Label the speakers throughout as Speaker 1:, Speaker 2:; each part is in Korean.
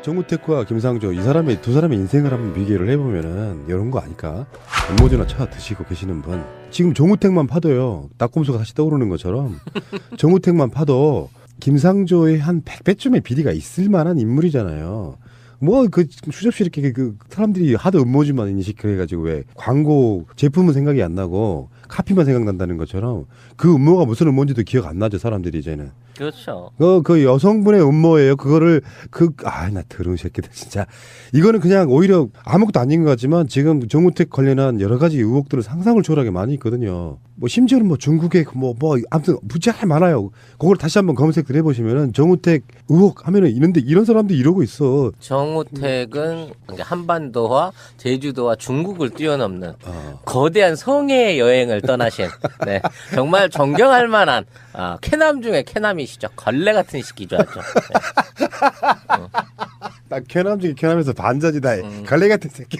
Speaker 1: 정우택과 김상조 이 사람의 두 사람의 인생을 한번 비교를 해보면은 이런 거 아닐까? 음모주나 차 드시고 계시는 분 지금 정우택만 파도요 낙곰수가 다시 떠오르는 것처럼 정우택만 파도 김상조의 한 100배쯤의 비리가 있을 만한 인물이잖아요. 뭐 그 수접시 이렇게 그 사람들이 하도 음모주만 인식을 해가지고 왜 광고 제품은 생각이 안 나고 카피만 생각난다는 것처럼 그 음모가 무슨 음모인지도 기억 안 나죠 사람들이 이제는.
Speaker 2: 그렇죠.
Speaker 1: 그 여성분의 음모예요. 그거를 나 더러운 새끼들 진짜. 이거는 그냥 오히려 아무것도 아닌 것 같지만 지금 정우택 관련한 여러 가지 의혹들은 상상을 초월하게 많이 있거든요. 뭐 심지어는 뭐 중국에 뭐 아무튼 부자가 많아요. 그걸 다시 한번 검색을 해보시면은 정우택 의혹 하면은 이런 사람들이 이러고 있어.
Speaker 2: 정우택은 한반도와 제주도와 중국을 뛰어넘는 거대한 성의 여행을 떠나신 네, 정말 존경할 만한 캐남 중에 캐남이시죠. 걸레 같은 시기죠. 아주. 네.
Speaker 1: 나 캐남 중에 캐남에서 반전이다. 걸레 같은 새끼.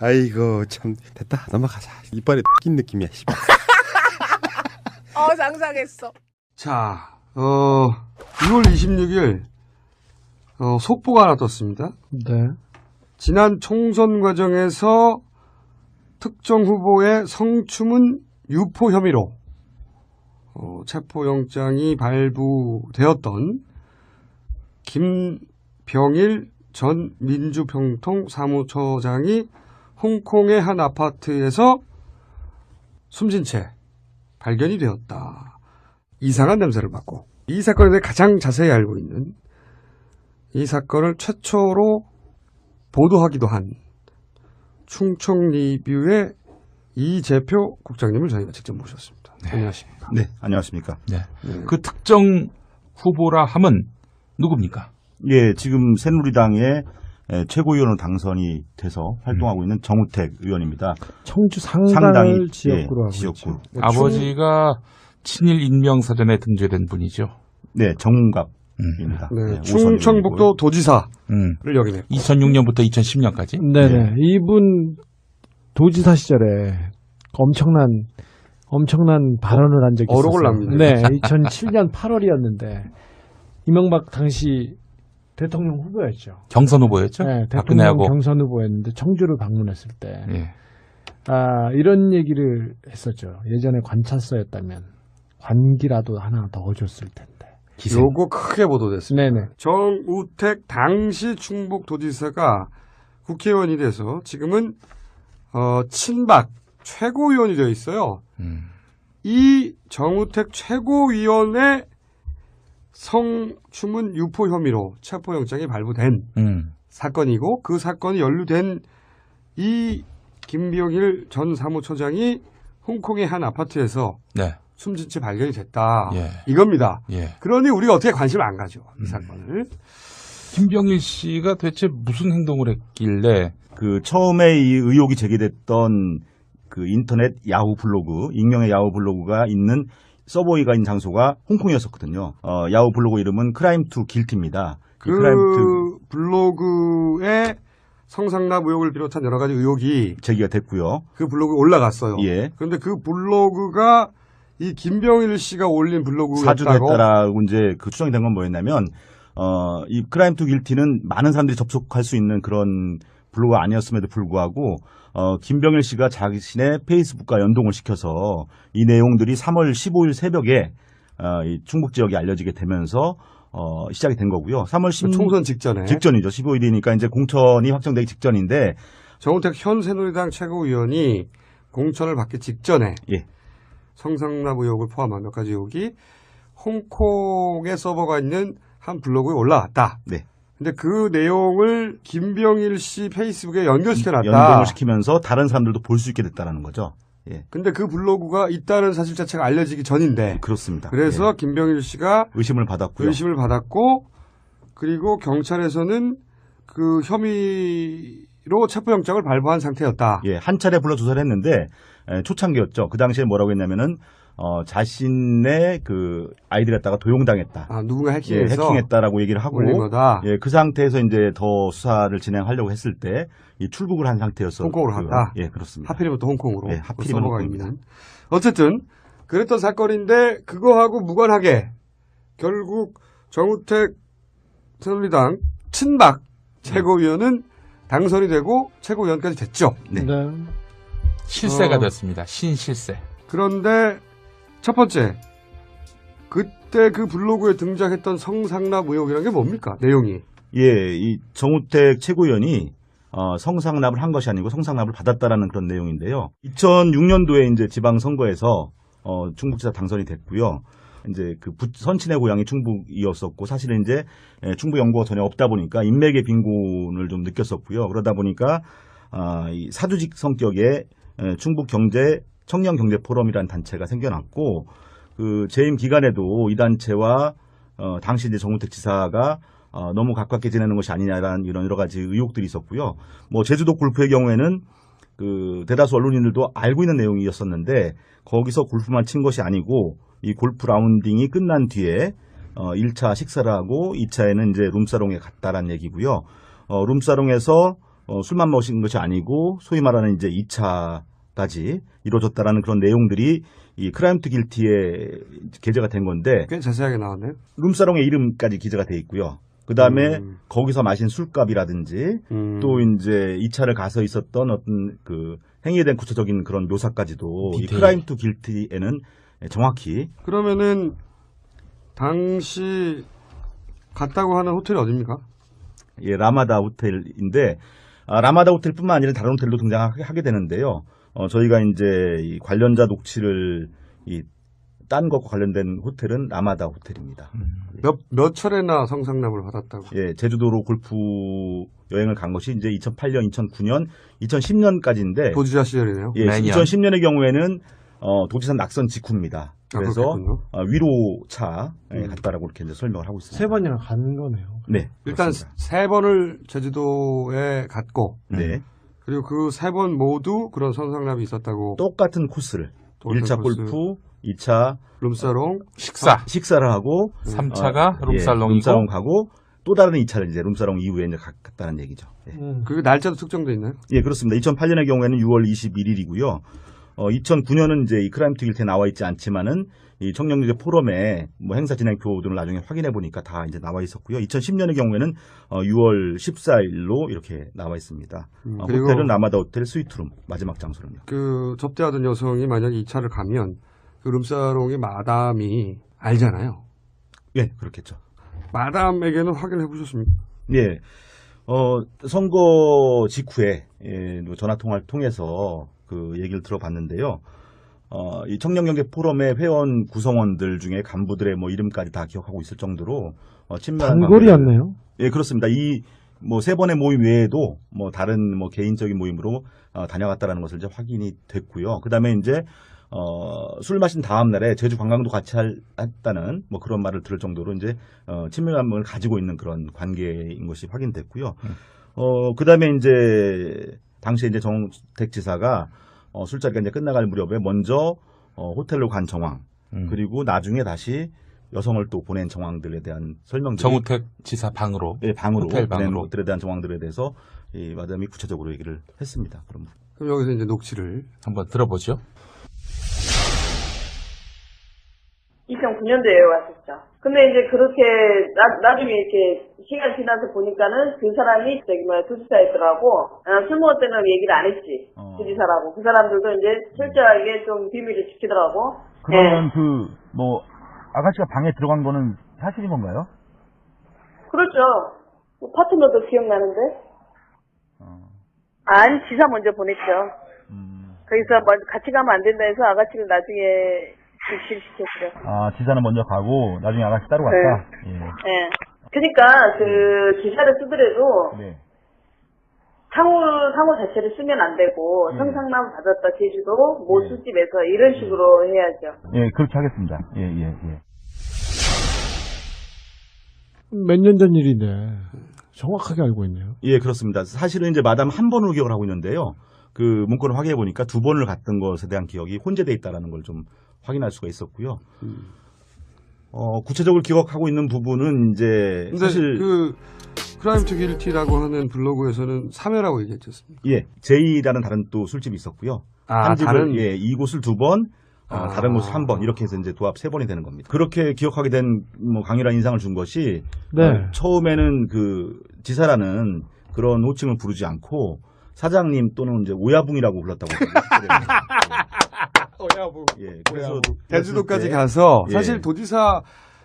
Speaker 1: 아이고 참 됐다 넘어가자. 이빨에 낀 느낌이야.
Speaker 2: 상상했어.
Speaker 3: 자, 6월 26일 속보가 하나 떴습니다.
Speaker 4: 네.
Speaker 3: 지난 총선 과정에서 특정 후보의 성추문 유포 혐의로 체포영장이 발부되었던 김병일 전 민주평통 사무처장이 홍콩의 한 아파트에서 숨진 채 발견이 되었다. 이상한 냄새를 맡고 이 사건에 대해 가장 자세히 알고 있는 이 사건을 최초로 보도하기도 한 충청리뷰의 이재표 국장님을 저희가 직접 모셨습니다.
Speaker 5: 네.
Speaker 3: 안녕하십니까?
Speaker 5: 네, 안녕하십니까?
Speaker 4: 네.
Speaker 5: 그 특정 후보라 함은 누굽니까?
Speaker 6: 예, 지금 새누리당의 최고위원으로 당선이 돼서 활동하고 있는 정우택 의원입니다.
Speaker 4: 청주 상당을 지역구로
Speaker 6: 예,
Speaker 4: 하고
Speaker 6: 지역구.
Speaker 4: 있죠.
Speaker 5: 아버지가 친일 인명사전에 등재된 분이죠.
Speaker 6: 네, 정갑입니다.
Speaker 3: 네, 충청북도 도지사를 역임했고
Speaker 5: 2006년부터 2010년까지.
Speaker 4: 네네. 이분 도지사 시절에 엄청난 발언을 한 적이
Speaker 3: 어록을
Speaker 4: 있었어요.
Speaker 3: 남기네요.
Speaker 4: 네, 2007년 8월이었는데 이명박 당시 대통령 후보였죠.
Speaker 5: 경선 후보였죠.
Speaker 4: 네, 대통령
Speaker 5: 박근혜하고.
Speaker 4: 경선 후보였는데 청주를 방문했을 때
Speaker 5: 예.
Speaker 4: 이런 얘기를 했었죠. 예전에 관찰서였다면 관기라도 하나 더 줬을 텐데.
Speaker 5: 기생.
Speaker 3: 요거 크게 보도됐습니다.
Speaker 4: 네네.
Speaker 3: 정우택 당시 충북도지사가 국회의원이 돼서 지금은 친박 최고위원이 되어 있어요. 이 정우택 최고위원의 성추문 유포 혐의로 체포영장이 발부된 사건이고 그 사건이 연루된 이 김병일 전 사무처장이 홍콩의 한 아파트에서
Speaker 5: 네.
Speaker 3: 숨진 채 발견이 됐다.
Speaker 5: 예.
Speaker 3: 이겁니다.
Speaker 5: 예.
Speaker 3: 그러니 우리가 어떻게 관심을 안 가죠. 이 사건을.
Speaker 5: 김병일 씨가 대체 무슨 행동을 했길래
Speaker 6: 그 처음에 이 의혹이 제기됐던 그 인터넷 야후 블로그, 익명의 야후 블로그가 있는 서버가 있는 장소가 홍콩이었었거든요. 야후 블로그 이름은 크라임 투 길티입니다.
Speaker 3: 그 블로그에 성상납 의혹을 비롯한 여러 가지 의혹이
Speaker 6: 제기가 됐고요.
Speaker 3: 그 블로그에 올라갔어요.
Speaker 6: 예.
Speaker 3: 그런데 그 블로그가 이 김병일 씨가 올린 블로그였다고.
Speaker 6: 사주됐다라고 이제 그 추정이 된 건 뭐였냐면, 이 크라임 투 길티는 많은 사람들이 접속할 수 있는 그런 블로그가 아니었음에도 불구하고, 김병일 씨가 자신의 페이스북과 연동을 시켜서 이 내용들이 3월 15일 새벽에, 이 충북 지역에 알려지게 되면서, 시작이 된 거고요. 3월 10일.
Speaker 3: 총선 직전에.
Speaker 6: 직전이죠. 15일이니까 이제 공천이 확정되기 직전인데.
Speaker 3: 정우택 현 새누리당 최고위원이 공천을 받기 직전에.
Speaker 6: 예.
Speaker 3: 성상납 의혹을 포함한 몇 가지 의혹이 홍콩에 서버가 있는 한 블로그에 올라왔다.
Speaker 6: 네.
Speaker 3: 근데 그 내용을 김병일 씨 페이스북에 연결시켜놨다.
Speaker 6: 연동을 시키면서 다른 사람들도 볼 수 있게 됐다라는 거죠. 예.
Speaker 3: 근데 그 블로그가 있다는 사실 자체가 알려지기 전인데.
Speaker 6: 그렇습니다.
Speaker 3: 그래서
Speaker 6: 예.
Speaker 3: 김병일 씨가
Speaker 6: 의심을 받았고요.
Speaker 3: 의심을 받았고, 그리고 경찰에서는 그 혐의로 체포영장을 발부한 상태였다.
Speaker 6: 예, 한 차례 불러 조사를 했는데 초창기였죠. 그 당시에 뭐라고 했냐면은 자신의 그 아이디 갖다가 도용당했다.
Speaker 3: 누군가
Speaker 6: 예,
Speaker 3: 해킹해서
Speaker 6: 해킹했다라고 얘기를 하고
Speaker 3: 올린 거다.
Speaker 6: 예, 그 상태에서 이제 더 수사를 진행하려고 했을 때 이 출국을 한 상태였어.
Speaker 3: 홍콩으로 갔다.
Speaker 6: 예, 그렇습니다.
Speaker 3: 하필이면 또 홍콩으로.
Speaker 6: 예, 하필이면
Speaker 3: 서버가
Speaker 6: 홍콩입니다.
Speaker 3: 있는. 어쨌든 그랬던 사건인데 그거하고 무관하게 결국 정우택 새누리당 친박 최고위원은 당선이 되고 최고위원까지 됐죠.
Speaker 6: 네.
Speaker 5: 실세가 됐습니다. 신실세.
Speaker 3: 그런데 첫 번째, 그때 그 블로그에 등장했던 성상납 의혹이라는 게 뭡니까? 내용이.
Speaker 6: 예, 이 정우택 최고위원이 성상납을 한 것이 아니고 성상납을 받았다라는 그런 내용인데요. 2006년도에 이제 지방선거에서 충북지사 당선이 됐고요. 이제 그 선친의 고향이 충북이었었고 사실은 이제 충북 연고가 전혀 없다 보니까 인맥의 빈곤을 좀 느꼈었고요. 그러다 보니까 이 사주직 성격의 충북 경제 청년 경제 포럼이라는 단체가 생겨났고 그 재임 기간에도 이 단체와 당시 이제 정우택 지사가 너무 가깝게 지내는 것이 아니냐라는 이런 여러 가지 의혹들이 있었고요. 뭐 제주도 골프의 경우에는 그 대다수 언론인들도 알고 있는 내용이었었는데 거기서 골프만 친 것이 아니고 이 골프 라운딩이 끝난 뒤에 1차 식사를 하고 2차에는 이제 룸사롱에 갔다라는 얘기고요. 룸사롱에서 술만 마신 것이 아니고 소위 말하는 이제 2차까지 이루어졌다라는 그런 내용들이 이 크라임 투 길티에 게재가 된 건데
Speaker 3: 꽤 자세하게 나왔네요.
Speaker 6: 룸사롱의 이름까지 기재가 돼 있고요. 그 다음에 거기서 마신 술값이라든지 또 이제 2차를 가서 있었던 어떤 그 행위에 대한 구체적인 그런 묘사까지도 이 크라임 투 길티에는 정확히.
Speaker 3: 그러면은 당시 갔다고 하는 호텔이 어딥니까?
Speaker 6: 예, 라마다 호텔인데 라마다 호텔뿐만 아니라 다른 호텔도 등장하게 되는데요. 저희가 이제 이 관련자 녹취를 딴 것과 관련된 호텔은 라마다 호텔입니다.
Speaker 3: 몇 차례나 성상납을 받았다고?
Speaker 6: 예, 제주도로 골프 여행을 간 것이 이제 2008년, 2009년, 2010년까지인데
Speaker 3: 도지사 시절이네요.
Speaker 6: 예, 2010년의 경우에는 도지사 낙선 직후입니다. 그래서 위로차에 갔다라고 이렇게 이제 설명을 하고 있습니다.
Speaker 4: 3번이나 간 거네요.
Speaker 6: 네,
Speaker 3: 일단
Speaker 6: 그렇습니다.
Speaker 3: 3번을 제주도에 갔고,
Speaker 6: 네,
Speaker 3: 그리고 그 3번 모두 그런 성상납이 있었다고.
Speaker 6: 똑같은 코스를
Speaker 3: 똑같은
Speaker 6: 1차
Speaker 3: 코스.
Speaker 6: 골프, 2차
Speaker 3: 룸사롱,
Speaker 6: 식사를 하고
Speaker 5: 3차가 룸살롱이고
Speaker 6: 룸사롱 가고 또 다른 2차를 이제 룸사롱 이후에 이제 갔다는 얘기죠. 예.
Speaker 3: 그 날짜도 특정돼 있나요?
Speaker 6: 예, 그렇습니다. 2008년의 경우에는 6월 21일이고요. 2009년은 이제 이 크라임 투 길티에 나와 있지 않지만은 이 청년경제 포럼에 뭐 행사 진행표 등을 나중에 확인해 보니까 다 이제 나와 있었고요. 2010년의 경우에는 6월 14일로 이렇게 나와 있습니다.
Speaker 3: 그리고
Speaker 6: 호텔은 라마다 호텔 스위트룸 마지막 장소는요.
Speaker 3: 그 접대하던 여성이 만약에 2차를 가면 그 룸사롱의 마담이 알잖아요.
Speaker 6: 예, 그렇겠죠.
Speaker 3: 마담에게는 확인해 보셨습니까?
Speaker 6: 예, 선거 직후에 전화 통화를 통해서 그 얘기를 들어봤는데요. 이 청년경제 포럼의 회원 구성원들 중에 간부들의 뭐 이름까지 다 기억하고 있을 정도로 친밀한
Speaker 4: 단골이었네요.
Speaker 6: 예, 그렇습니다. 이 뭐 3번의 모임 외에도 뭐 다른 뭐 개인적인 모임으로 다녀갔다라는 것을 이제 확인이 됐고요. 그다음에 이제 술 마신 다음 날에 제주 관광도 같이 했다는 뭐 그런 말을 들을 정도로 이제 친밀감을 가지고 있는 그런 관계인 것이 확인됐고요. 그다음에 이제 당시에 이제 정우택 지사가 술자리가 이제 끝나갈 무렵에 먼저 호텔로 간 정황 그리고 나중에 다시 여성을 또 보낸 정황들에 대한 설명들이
Speaker 5: 정우택 지사 방으로
Speaker 6: 예, 방으로
Speaker 5: 호텔
Speaker 6: 보낸
Speaker 5: 방으로
Speaker 6: 것들에 대한 정황들에 대해서 이 마담이 구체적으로 얘기를 했습니다. 그럼
Speaker 3: 여기서 이제 녹취를
Speaker 5: 한번 들어보죠.
Speaker 7: 2009년도에 왔었죠. 근데 이제 그렇게 나중에 이렇게 시간 지나서 보니까는 그 사람이 도지사였더라고. 술 먹을 때는 얘기를 안 했지. 도지사라고. 그 사람들도 이제 철저하게 좀 비밀을 지키더라고.
Speaker 6: 그러면 뭐 아가씨가 방에 들어간 거는 사실인 건가요?
Speaker 7: 그렇죠. 파트너도 기억나는데. 아니, 지사 먼저 보냈죠. 거기서 먼저 같이 가면 안 된다 해서 아가씨를 나중에 지시시켰죠.
Speaker 6: 아, 지사는 먼저 가고 나중에 아가씨 따로 갔다. 예.
Speaker 7: 네. 그러니까 그 지사를 쓰더라도
Speaker 6: 네.
Speaker 7: 상호 자체를 쓰면 안 되고 성상납 받았다 제주도 모 술집에서 이런 식으로 해야죠.
Speaker 6: 예, 그렇게 하겠습니다. 예.
Speaker 4: 몇 년 전 일인데 정확하게 알고 있네요.
Speaker 6: 예, 그렇습니다. 사실은 이제 마담 한 번으로 기억을 하고 있는데요. 그 문건을 확인해 보니까 2번을 갔던 것에 대한 기억이 혼재돼 있다라는 걸 좀 확인할 수가 있었고요. 구체적으로 기억하고 있는 부분은 이제 사실
Speaker 3: 그 크라임 투 길티라고 하는 블로그에서는 3회라고 얘기했지 않습니까?
Speaker 6: 예, 제이라는 다른 또 술집이 있었고요. 한 집을
Speaker 3: 다른
Speaker 6: 예, 이곳을 2번 다른 곳을 한 번 이렇게 해서 이제 도합 3번이 되는 겁니다. 그렇게 기억하게 된 뭐 강렬한 인상을 준 것이
Speaker 4: 네.
Speaker 6: 처음에는 그 지사라는 그런 호칭을 부르지 않고 사장님 또는 이제 오야붕이라고 불렀다고
Speaker 3: 오야붕.
Speaker 6: 예, 그래서
Speaker 3: 제주도까지 가서
Speaker 6: 예.
Speaker 3: 사실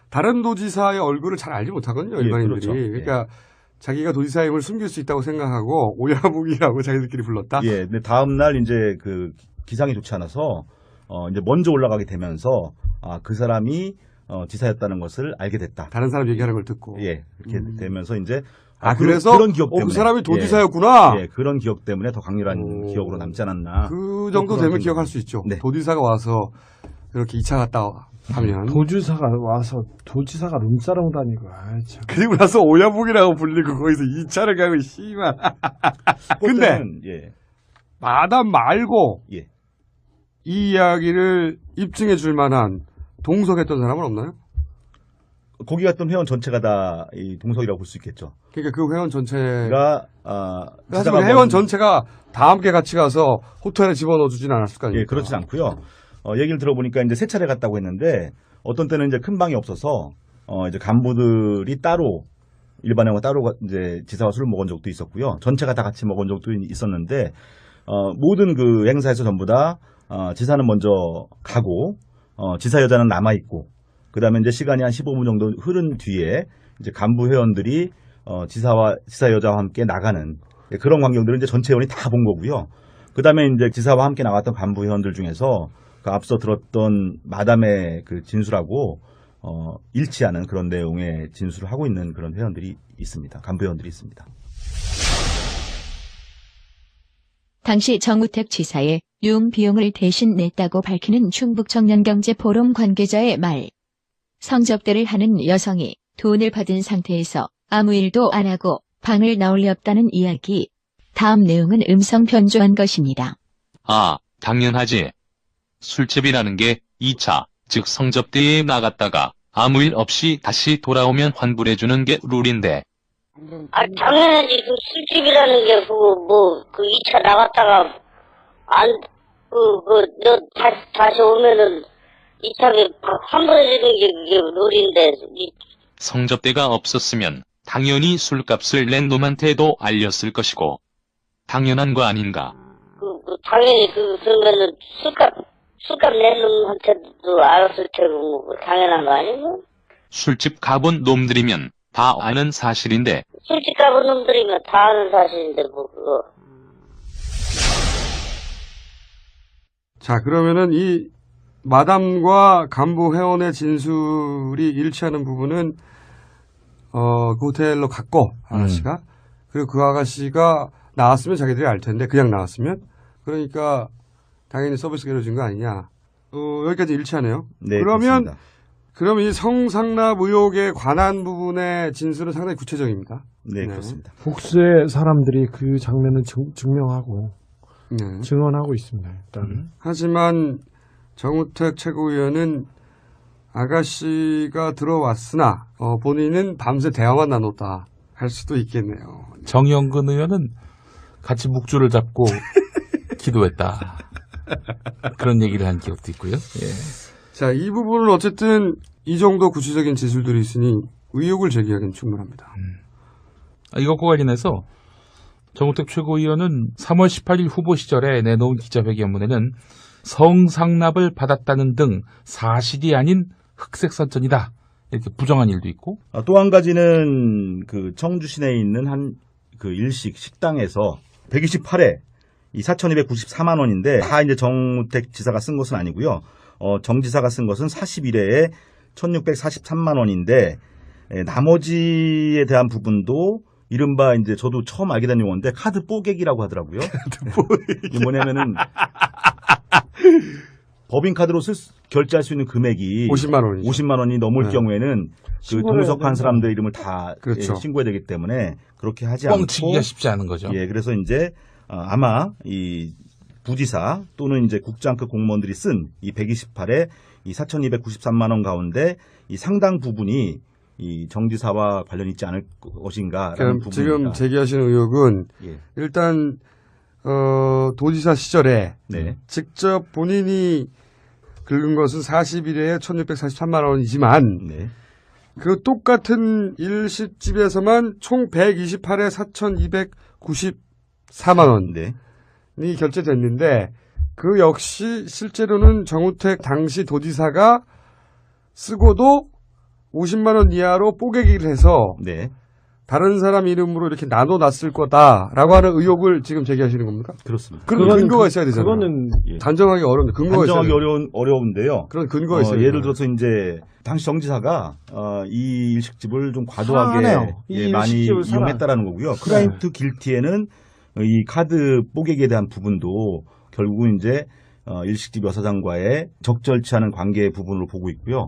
Speaker 3: 다른 도지사의 얼굴을 잘 알지 못하거든요,
Speaker 6: 예,
Speaker 3: 일반인들이.
Speaker 6: 그렇죠. 예.
Speaker 3: 그러니까 자기가 도지사임을 숨길 수 있다고 생각하고 오야붕이라고 자기들끼리 불렀다.
Speaker 6: 예, 근데 다음 날 이제 그 기상이 좋지 않아서 이제 먼저 올라가게 되면서 그 사람이 지사였다는 것을 알게 됐다.
Speaker 3: 다른 사람 얘기하는 걸 듣고.
Speaker 6: 예, 이렇게 되면서 이제
Speaker 3: 그래서
Speaker 6: 그런 기억 때문에
Speaker 3: 그 사람이 도지사였구나.
Speaker 6: 예, 그런 기억 때문에 더 강렬한 기억으로 남지 않았나.
Speaker 3: 그 정도 되면 기억할 수 있죠.
Speaker 6: 네.
Speaker 3: 도지사가 와서 이렇게 2차 갔다 하면.
Speaker 4: 도지사가 와서 도지사가 룸사롱 다니고 참.
Speaker 3: 그리고 나서 오야붕이라고 불리고 거기서 2차를 가고 씨발. 근데
Speaker 6: 그때는, 예,
Speaker 3: 마담 말고
Speaker 6: 예.
Speaker 3: 이 이야기를 입증해 줄 만한 동석했던 사람은 없나요?
Speaker 6: 거기 갔던 회원 전체가 다 이 동석이라고 볼 수 있겠죠.
Speaker 3: 그러니까 그 회원 전체가
Speaker 6: 가
Speaker 3: 사실 그 회원 전체가 다 함께 같이 가서 호텔에 집어넣어 주진 않았을 거 아닙니까?
Speaker 6: 예, 그렇진 않고요. 얘기를 들어보니까 이제 3차례 갔다고 했는데 어떤 때는 이제 큰 방이 없어서 이제 간부들이 따로 일반 회원과 따로 이제 지사와 술을 먹은 적도 있었고요. 전체가 다 같이 먹은 적도 있었는데 모든 그 행사에서 전부 다 지사는 먼저 가고 지사 여자는 남아 있고 그다음에 이제 시간이 한 15분 정도 흐른 뒤에 이제 간부 회원들이 지사 여자와 함께 나가는 그런 광경들을 이제 전체 회원이 다 본 거고요. 그다음에 이제 지사와 함께 나갔던 간부 회원들 중에서 그 앞서 들었던 마담의 그 진술하고 일치하는 그런 내용의 진술을 하고 있는 그런 회원들이 있습니다. 간부 회원들이 있습니다.
Speaker 8: 당시 정우택 지사의 유흥 비용을 대신 냈다고 밝히는 충북청년경제포럼 관계자의 말. 성접대를 하는 여성이 돈을 받은 상태에서 아무 일도 안 하고 방을 나올 리 없다는 이야기. 다음 내용은 음성 변조한 것입니다.
Speaker 9: 당연하지. 술집이라는 게 2차, 즉 성접대에 나갔다가 아무 일 없이 다시 돌아오면 환불해주는 게 룰인데.
Speaker 10: 당연하지. 그 술집이라는 게 그 2차 나갔다가 너 다시 오면은 2차에 환불해주는 게 그게 룰인데.
Speaker 9: 성접대가 없었으면 당연히 술값을 낸 놈한테도 알렸을 것이고. 당연한 거 아닌가?
Speaker 10: 당연히 그러면은 술값 낸 놈한테도 알았을 테고 당연한 거 아니고?
Speaker 9: 술집 가본 놈들이면 다 아는 사실인데.
Speaker 10: 술집 가본 놈들이면 다 아는 사실인데 그거.
Speaker 3: 자, 그러면은 이 마담과 간부 회원의 진술이 일치하는 부분은 그 호텔로 갔고 아가씨가 그리고 그 아가씨가 나왔으면 자기들이 알 텐데 그냥 나왔으면 그러니까 당연히 서비스가 이루어진 거 아니냐. 여기까지 일치하네요.
Speaker 6: 네,
Speaker 3: 그러면
Speaker 6: 그렇습니다.
Speaker 3: 그럼 이 성상납 의혹에 관한 부분의 진술은 상당히 구체적입니다.
Speaker 6: 네, 그렇습니다.
Speaker 4: 복수의 사람들이 그 장면을 증명하고
Speaker 3: 네.
Speaker 4: 증언하고 있습니다. 일단.
Speaker 3: 하지만 정우택 최고위원은 아가씨가 들어왔으나 본인은 밤새 대화만 나눴다 할 수도 있겠네요.
Speaker 5: 정영근 의원은 같이 묵주를 잡고 기도했다. 그런 얘기를 한 기억도 있고요. 예.
Speaker 3: 자, 이 부분은 어쨌든 이 정도 구체적인 진술들이 있으니 의혹을 제기하기는 충분합니다.
Speaker 5: 이것과 관련해서 정우택 최고위원은 3월 18일 후보 시절에 내놓은 기자회견문에는 성상납을 받았다는 등 사실이 아닌 흑색선전이다. 이렇게 부정한 일도 있고.
Speaker 6: 또 한 가지는 그 청주 시내에 있는 한 그 일식 식당에서 128회 이 4,294만 원인데 다 이제 정우택 지사가 쓴 것은 아니고요. 정 지사가 쓴 것은 41회에 1,643만 원인데 나머지에 대한 부분도 이른바 이제 저도 처음 알게 된 용어인데 카드 뽀객이라고 하더라고요. 이게 뭐냐면은 법인카드로 결제할 수 있는 금액이
Speaker 3: 50만 원이죠.
Speaker 6: 50만 원이 넘을
Speaker 3: 네.
Speaker 6: 경우에는 그 동석한 사람들 이름을 다
Speaker 3: 그렇죠.
Speaker 6: 신고해야 되기 때문에 그렇게 하지 않고
Speaker 5: 뻥치기가 쉽지 않은 거죠.
Speaker 6: 예, 그래서 이제 아마 이 부지사 또는 이제 국장급 공무원들이 쓴 이 128에 이 4,293만 원 가운데 이 상당 부분이 이 정지사와 관련이 있지 않을 것인가라는 부분입니다.
Speaker 3: 지금 제기하시는 의혹은
Speaker 6: 예.
Speaker 3: 일단 도지사 시절에
Speaker 6: 네.
Speaker 3: 직접 본인이 긁은 것은 40일에 1,643만 원이지만
Speaker 6: 네.
Speaker 3: 그 똑같은 일식집에서만 총 128에 4,294만 원이
Speaker 6: 네.
Speaker 3: 결제됐는데 그 역시 실제로는 정우택 당시 도지사가 쓰고도 50만 원 이하로 뽀개기를 해서
Speaker 6: 네.
Speaker 3: 다른 사람 이름으로 이렇게 나눠놨을 거다라고 하는 의혹을 지금 제기하시는 겁니까?
Speaker 6: 그렇습니다.
Speaker 3: 그런 근거가 있어야 되잖아요.
Speaker 4: 그거는
Speaker 6: 예.
Speaker 3: 단정하기 어려운데 근거가 있어야
Speaker 6: 단정하기
Speaker 3: 돼요.
Speaker 6: 어려운데요.
Speaker 3: 그런 근거가 있어요.
Speaker 6: 예를 들어서 이제 당시 정지사가 이 일식집을 좀 과도하게
Speaker 4: 사네요. 이
Speaker 6: 많이
Speaker 4: 일식집을 사나.
Speaker 6: 이용했다라는 거고요. 크라임 투 길티에는 이 카드 뽀개기에 대한 부분도 결국은 이제 일식집 여사장과의 적절치 않은 관계 부분으로 보고 있고요.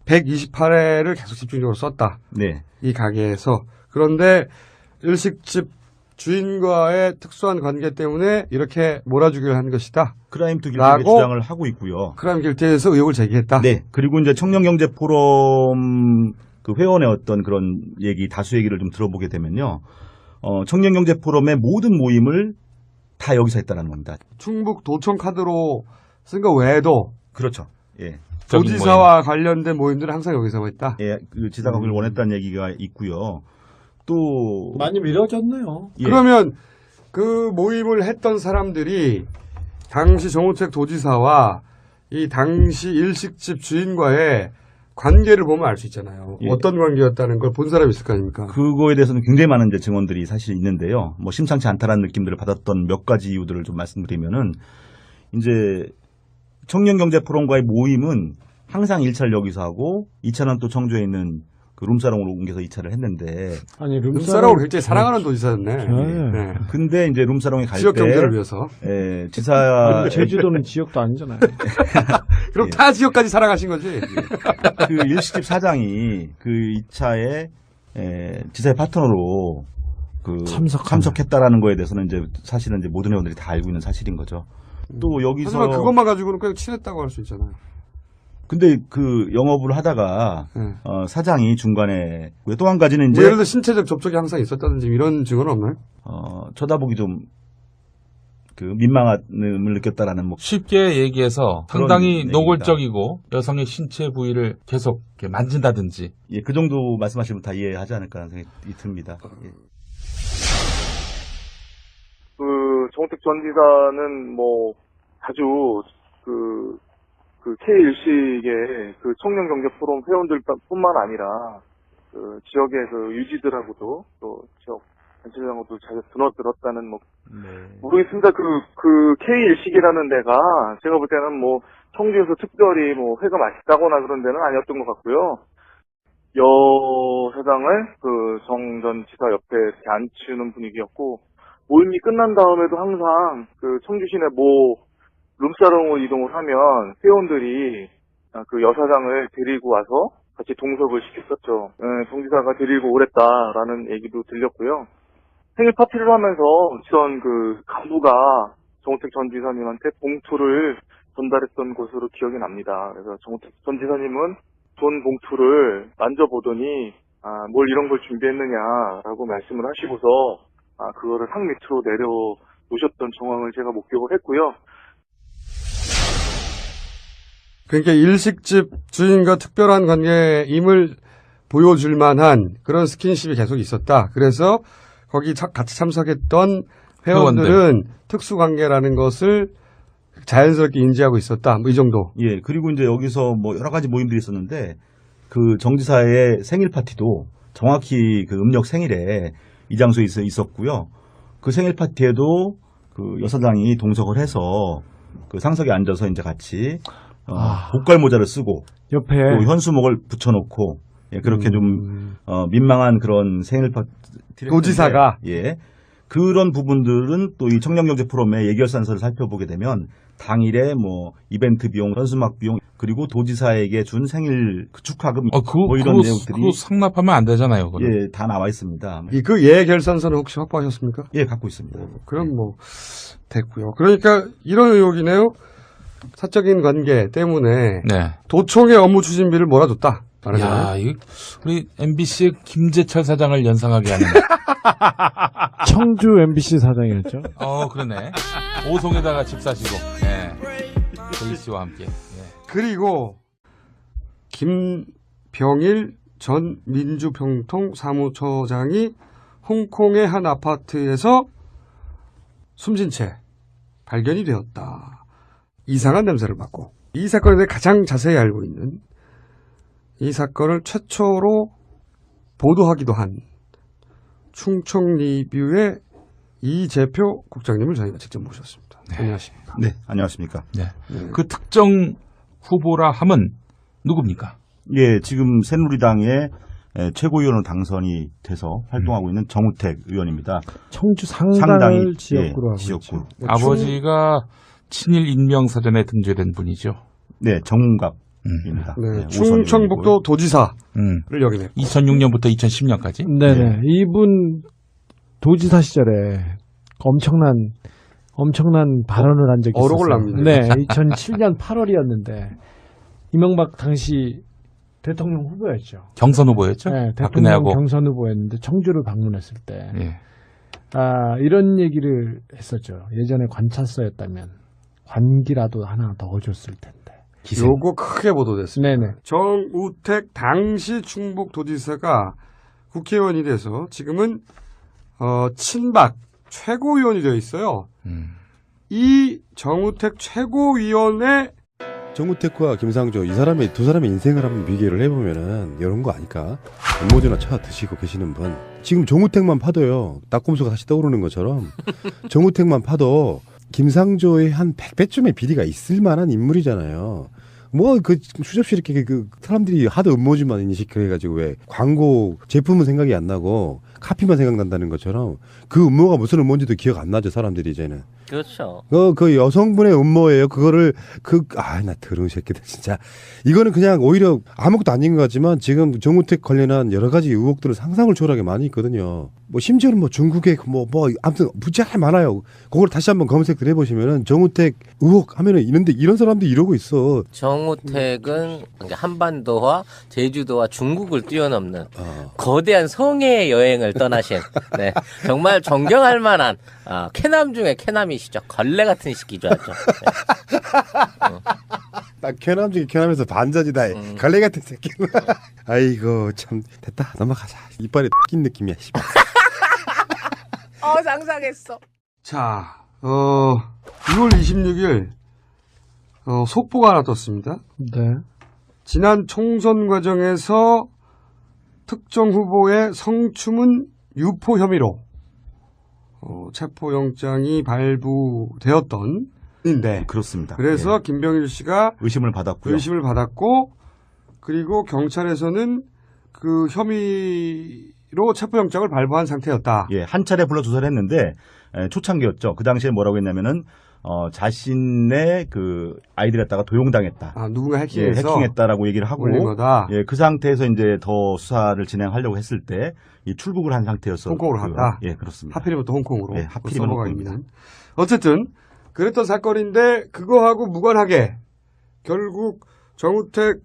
Speaker 3: 128회를 계속 집중적으로 썼다.
Speaker 6: 네.
Speaker 3: 이 가게에서. 그런데 일식집 주인과의 특수한 관계 때문에 이렇게 몰아주기를 한 것이다.
Speaker 6: 크라임 투 길티의 주장을 하고 있고요.
Speaker 3: 크라임 길티에서 의혹을 제기했다.
Speaker 6: 네. 그리고 이제 청년경제 포럼 그 회원의 어떤 그런 얘기, 다수 얘기를 좀 들어보게 되면요. 청년경제 포럼의 모든 모임을 다 여기서 했다는 겁니다.
Speaker 3: 충북 도청 카드로 쓴 거 외에도
Speaker 6: 그렇죠. 예.
Speaker 3: 도지사와 관련된 모임들은 항상 여기서 했다.
Speaker 6: 예, 그 지사가 그걸 원했다는 얘기가 있고요. 또
Speaker 4: 많이 미뤄졌네요.
Speaker 6: 예.
Speaker 3: 그러면 그 모임을 했던 사람들이 당시 정우택 도지사와 이 당시 일식집 주인과의 관계를 보면 알 수 있잖아요.
Speaker 6: 예.
Speaker 3: 어떤 관계였다는 걸 본 사람이 있을 거 아닙니까?
Speaker 6: 그거에 대해서는 굉장히 많은 이제 증언들이 사실 있는데요. 뭐 심상치 않다라는 느낌들을 받았던 몇 가지 이유들을 좀 말씀드리면은 이제 청년경제 포럼과의 모임은 항상 1차를 여기서 하고 2차는 또 청주에 있는 그 룸사롱으로 옮겨서 2차를 했는데
Speaker 4: 아니
Speaker 3: 룸사롱을 굉장히 사랑하는 도지사였네.
Speaker 4: 네.
Speaker 6: 근데 이제 룸사롱에 갈 때
Speaker 3: 지역 경제를 위해서.
Speaker 6: 예, 지사
Speaker 4: 제주도는 지역도 아니잖아요.
Speaker 3: 그럼 다 지역까지 사랑하신 거지.
Speaker 6: 그 일식집 사장이 그 2차에 지사의 파트너로 그 참석했다라는 거에 대해서는 이제 사실은 이제 모든 회원들이 다 알고 있는 사실인 거죠. 또 여기서
Speaker 3: 하지만 그것만 가지고는 그냥 친했다고 할 수 있잖아요.
Speaker 6: 근데 그 영업을 하다가
Speaker 3: 네.
Speaker 6: 사장이 중간에 또 한 가지는 이제
Speaker 3: 뭐 예를 들어 신체적 접촉이 항상 있었다든지 이런 증언은 없나요?
Speaker 6: 쳐다보기 좀 그 민망함을 느꼈다라는 뭐
Speaker 5: 쉽게 얘기해서
Speaker 6: 그런
Speaker 5: 상당히
Speaker 6: 얘기입니다.
Speaker 5: 노골적이고 여성의 신체 부위를 계속 이렇게 만진다든지
Speaker 6: 예, 그 정도 말씀하시면 다 이해하지 않을까 하는 생각이 듭니다. 예.
Speaker 11: 그 정우택 전 지사는 뭐 아주 그 K일식의 그 청년경제 포럼 회원들뿐만 아니라 그 지역의 그 유지들하고도 또 지역 단체장하고도 자주 드러들었다는 뭐 모르겠습니다. 그 K일식이라는 데가 제가 볼 때는 뭐 청주에서 특별히 뭐 회가 맛있다거나 그런 데는 아니었던 것 같고요. 여 사장을 그 정 전 지사 옆에 이렇게 앉히는 분위기였고 모임이 끝난 다음에도 항상 그 청주 시내 모 룸사롱으로 이동을 하면 회원들이 그 여사장을 데리고 와서 같이 동석을 시켰었죠. 정지사가 데리고 오랬다라는 얘기도 들렸고요. 생일 파티를 하면서 전 그 간부가 정우택 전 지사님한테 봉투를 전달했던 것으로 기억이 납니다. 그래서 정우택 전 지사님은 돈 봉투를 만져보더니 뭘 이런 걸 준비했느냐라고 말씀을 하시고서 그거를 상 밑으로 내려놓으셨던 정황을 제가 목격을 했고요.
Speaker 3: 그러니까 일식집 주인과 특별한 관계임을 보여줄 만한 그런 스킨십이 계속 있었다. 그래서 거기 같이 참석했던 회원들은 특수관계라는 것을 자연스럽게 인지하고 있었다. 뭐 이 정도.
Speaker 6: 예, 그리고 이제 여기서 뭐 여러 가지 모임들이 있었는데 그 정지사의 생일 파티도 정확히 그 음력 생일에 이 장소에 있었고요. 그 생일 파티에도 그 여사장이 동석을 해서 그 상석에 앉아서 이제 같이 복갈 모자를 쓰고
Speaker 4: 옆에
Speaker 6: 또 현수목을 붙여놓고 예, 그렇게 좀 민망한 그런 생일 파티
Speaker 3: 도지사가
Speaker 6: 예 그런 부분들은 또 이 청년경제 포럼의 예결산서를 살펴보게 되면 당일에 뭐 이벤트 비용, 현수막 비용 그리고 도지사에게 준 생일 축하금 뭐 이런 내용들이
Speaker 5: 그거 상납하면 안 되잖아요. 그거는.
Speaker 6: 예, 다 나와 있습니다.
Speaker 3: 그 예결산서는 혹시 확보하셨습니까?
Speaker 6: 예, 갖고 있습니다.
Speaker 3: 그럼 뭐 됐고요. 그러니까 이런 의혹이네요. 사적인 관계 때문에
Speaker 5: 네.
Speaker 3: 도청의 업무 추진비를 몰아줬다.
Speaker 5: 야, 이거 우리 MBC의 김재철 사장을 연상하게 하는.
Speaker 4: 청주 MBC 사장이었죠.
Speaker 5: 그러네. 오송에다가 집 사시고, 네. 조이 씨와 함께. 예.
Speaker 3: 그리고 김병일 전 민주평통 사무처장이 홍콩의 한 아파트에서 숨진 채 발견이 되었다. 이상한 냄새를 맡고 이 사건에 대해 가장 자세히 알고 있는 이 사건을 최초로 보도하기도 한 충청리뷰의 이재표 국장님을 저희가 직접 모셨습니다.
Speaker 5: 네.
Speaker 3: 안녕하십니까?
Speaker 6: 네, 안녕하십니까?
Speaker 5: 네. 그 특정 후보라 함은 누굽니까?
Speaker 6: 예, 지금 새누리당의 최고위원으로 당선이 돼서 활동하고 있는 정우택 의원입니다.
Speaker 4: 청주 상당을
Speaker 6: 상당히,
Speaker 4: 지역구로 하고
Speaker 6: 지역구.
Speaker 4: 있죠.
Speaker 5: 아버지가 친일 인명사전에 등재된 분이죠.
Speaker 6: 네, 정문갑입니다.
Speaker 3: 네, 충청북도 도지사를 역임했고
Speaker 5: 2006년부터 2010년까지.
Speaker 4: 네네. 이분 도지사 시절에 엄청난 발언을 한 적이
Speaker 3: 어록을
Speaker 4: 있었어요.
Speaker 3: 남기네요.
Speaker 4: 네, 2007년 8월이었는데 이명박 당시 대통령 후보였죠.
Speaker 5: 경선 후보였죠.
Speaker 4: 네, 대통령
Speaker 5: 박근혜하고.
Speaker 4: 경선 후보였는데 청주를 방문했을 때
Speaker 5: 예.
Speaker 4: 이런 얘기를 했었죠. 예전에 관찰서였다면 관기라도 하나 넣어줬을 텐데.
Speaker 3: 요거 크게 보도됐습니다.
Speaker 4: 네네.
Speaker 3: 정우택 당시 충북도지사가 국회의원이 돼서 지금은 친박 최고위원이 되어 있어요. 이 정우택 최고위원의
Speaker 1: 정우택과 김상조 이 사람의 두 사람의 인생을 한번 비교를 해보면은 이런 거 아닐까? 음모주나 차 드시고 계시는 분 지금 정우택만 파도요 낙곰수가 다시 떠오르는 것처럼 정우택만 파도 김상조의 한 100배쯤의 비리가 있을 만한 인물이잖아요. 뭐 그 수접시 이렇게 그 사람들이 하도 음모주만 인식해가지고 왜 광고 제품은 생각이 안 나고 카피만 생각난다는 것처럼 그 음모가 무슨 음모인지도 기억 안 나죠 사람들이 이제는.
Speaker 2: 그렇죠.
Speaker 1: 그 여성분의 음모예요. 그거를 나 더러운 새끼들 진짜. 이거는 그냥 오히려 아무것도 아닌 것 같지만 지금 정우택 관련한 여러 가지 의혹들은 상상을 초월하게 많이 있거든요. 뭐 심지어는 뭐 중국에 아무튼 무지하게 많아요. 그걸 다시 한번 검색을 해보시면은 정우택 의혹 하면은 이런 사람들이 이러고 있어.
Speaker 2: 정우택은 한반도와 제주도와 중국을 뛰어넘는 거대한 성의 여행을 떠나신 네, 정말 존경할 만한 캐남 중에 캐남이시죠. 걸레 같은 시기죠. 아주. 네.
Speaker 1: 나 캐남 중에 캐남에서 반전이다. 걸레 같은 새끼. 아이고 참 됐다 넘어가자. 이빨에 낀 느낌이야.
Speaker 2: 상상했어.
Speaker 3: 자, 6월 26일 속보가 하나 떴습니다.
Speaker 4: 네.
Speaker 3: 지난 총선 과정에서 특정 후보의 성추문 유포 혐의로 체포영장이 발부되었던 인데
Speaker 6: 그렇습니다.
Speaker 3: 그래서
Speaker 6: 예.
Speaker 3: 김병일 씨가
Speaker 6: 의심을 받았고
Speaker 3: 그리고 경찰에서는 그 혐의로 체포영장을 발부한 상태였다.
Speaker 6: 예, 한 차례 불러 조사를 했는데 초창기였죠. 그 당시에 뭐라고 했냐면은 자신의 그 아이들 갖다가 도용당했다.
Speaker 3: 누군가 해킹해서
Speaker 6: 해킹했다라고 얘기를 하고
Speaker 3: 올린 거다.
Speaker 6: 예, 그 상태에서 이제 더 수사를 진행하려고 했을 때 이 출국을 한 상태였어.
Speaker 3: 홍콩으로 갔다.
Speaker 6: 예, 그렇습니다.
Speaker 3: 하필이면 또 홍콩으로.
Speaker 6: 예, 하필이면 홍콩입니다.
Speaker 3: 어쨌든 그랬던 사건인데 그거하고 무관하게 결국 정우택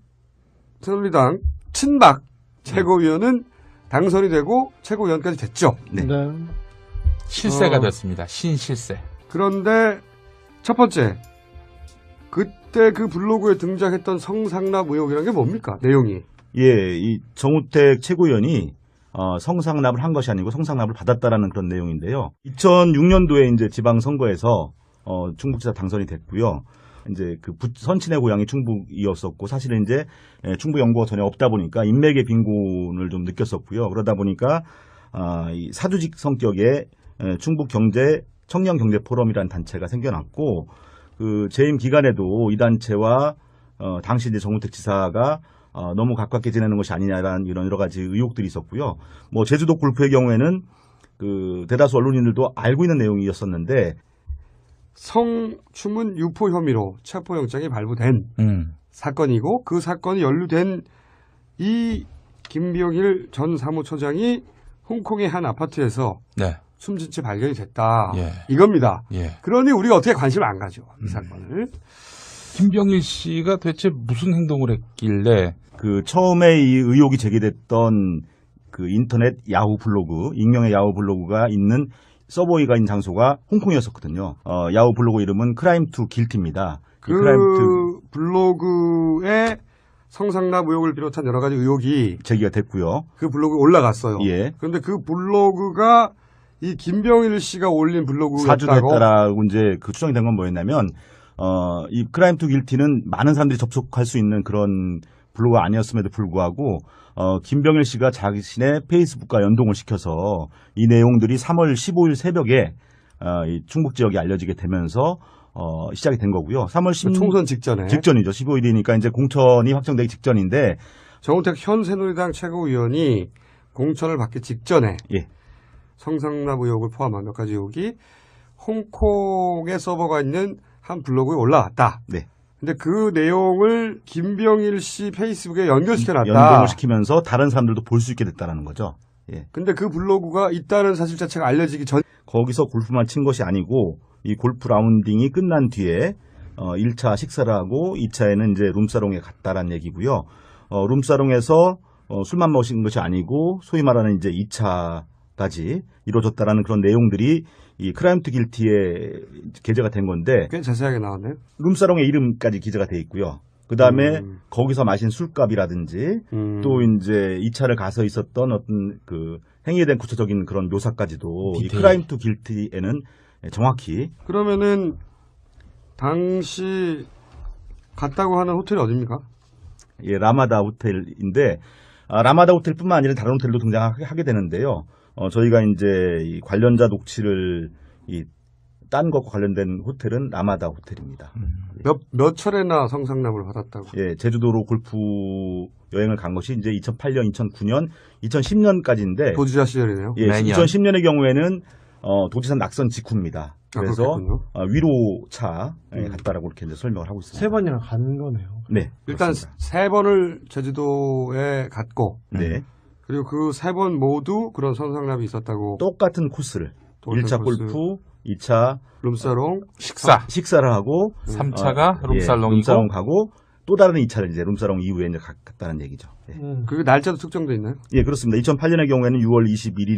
Speaker 3: 새누리당 친박 최고위원은 당선이 되고 최고위원까지 됐죠.
Speaker 6: 네.
Speaker 5: 실세가 됐습니다. 신실세.
Speaker 3: 그런데 첫 번째, 그때 그 블로그에 등장했던 성상납 의혹이라는 게 뭡니까? 내용이.
Speaker 6: 예, 이 정우택 최고위원이 성상납을 한 것이 아니고 성상납을 받았다라는 그런 내용인데요. 2006년도에 이제 지방선거에서 충북지사 당선이 됐고요. 이제 그 선친의 고향이 충북이었었고 사실은 이제 충북 연고가 전혀 없다 보니까 인맥의 빈곤을 좀 느꼈었고요. 그러다 보니까 이 사주직 성격의 충북 경제 청년 경제 포럼이라는 단체가 생겨났고 그 재임 기간에도 이 단체와 당시 이제 정우택 지사가 너무 가깝게 지내는 것이 아니냐라는 이런 여러 가지 의혹들이 있었고요. 뭐 제주도 골프의 경우에는 그 대다수 언론인들도 알고 있는 내용이었었는데
Speaker 3: 성추문 유포 혐의로 체포영장이 발부된 사건이고 그 사건이 연루된 이 김병일 전 사무처장이 홍콩의 한 아파트에서 숨진 채 발견이 됐다. 이겁니다. 그러니 우리가 어떻게 관심을 안 가죠. 이 사건을.
Speaker 5: 김병일 씨가 대체 무슨 행동을 했길래
Speaker 6: 그 처음에 이 의혹이 제기됐던 그 인터넷 야후 블로그, 익명의 야후 블로그가 있는 서버웨이가 있는 장소가 홍콩이었었거든요. 야후 블로그 이름은 크라임 투 길티입니다.
Speaker 3: 그 블로그에 성상납 의혹을 비롯한 여러 가지 의혹이
Speaker 6: 제기가 됐고요.
Speaker 3: 그 블로그에 올라갔어요.
Speaker 6: 예.
Speaker 3: 그런데 그 블로그가 이 김병일 씨가 올린 블로그였다고.
Speaker 6: 사주됐다라고 이제 그 추정이 된 건 뭐였냐면, 이 크라임 투 길티는 많은 사람들이 접속할 수 있는 그런 블로그가 아니었음에도 불구하고, 김병일 씨가 자신의 페이스북과 연동을 시켜서 이 내용들이 3월 15일 새벽에, 이 충북 지역에 알려지게 되면서, 시작이 된 거고요. 3월 10일.
Speaker 3: 총선 직전에.
Speaker 6: 직전이죠. 15일이니까 이제 공천이 확정되기 직전인데.
Speaker 3: 정우택 현 새누리당 최고위원이 공천을 받기 직전에.
Speaker 6: 예.
Speaker 3: 성상납 의혹을 포함한 몇 가지 의혹이 홍콩에 서버가 있는 한 블로그에 올라왔다.
Speaker 6: 네.
Speaker 3: 근데 그 내용을 김병일 씨 페이스북에 연결시켜놨다.
Speaker 6: 연동을 시키면서 다른 사람들도 볼 수 있게 됐다라는 거죠. 예.
Speaker 3: 근데 그 블로그가 있다는 사실 자체가 알려지기 전.
Speaker 6: 거기서 골프만 친 것이 아니고 이 골프 라운딩이 끝난 뒤에 1차 식사를 하고 2차에는 이제 룸사롱에 갔다라는 얘기고요. 룸사롱에서 술만 마신 것이 아니고 소위 말하는 이제 2차까지 이루어졌다라는 그런 내용들이 이 크라임 투 길티에 게재가 된 건데
Speaker 3: 꽤 자세하게 나왔네요.
Speaker 6: 룸사롱의 이름까지 기재가 돼 있고요. 그 다음에 거기서 마신 술값이라든지 또 이제 2차를 가서 있었던 어떤 그 행위에 대한 구체적인 그런 묘사까지도 이 크라임 투 길티에는 정확히.
Speaker 3: 그러면은 당시 갔다고 하는 호텔이 어디입니까?
Speaker 6: 예, 라마다 호텔인데 라마다 호텔뿐만 아니라 다른 호텔도 등장하게 되는데요. 저희가 이제 이 관련자 녹취를 딴 것과 관련된 호텔은 라마다 호텔입니다.
Speaker 3: 몇 차례나 성상납을 받았다고?
Speaker 6: 예, 제주도로 골프 여행을 간 것이 이제 2008년, 2009년, 2010년까지인데.
Speaker 3: 도지사 시절이네요.
Speaker 6: 예, 2010년의 경우에는 도지사 낙선 직후입니다. 그래서 위로차에 갔다라고 이렇게 이제 설명을 하고 있습니다.
Speaker 4: 3번이나 간 거네요.
Speaker 6: 네.
Speaker 3: 일단
Speaker 6: 그렇습니다.
Speaker 3: 3번을 제주도에 갔고.
Speaker 6: 네.
Speaker 3: 그리고 그 3번 모두 그런 성상납이 있었다고.
Speaker 6: 똑같은 코스를. 1차 골프, 2차
Speaker 3: 룸사롱,
Speaker 6: 식사를 하고
Speaker 5: 3차가 룸살롱이고
Speaker 6: 룸사롱 가고 또 다른 2차를 이제 룸사롱 이후에 이제 갔다는 얘기죠. 예.
Speaker 3: 그 날짜도 특정돼 있나요?
Speaker 6: 예, 그렇습니다. 2008년의 경우에는 6월 21일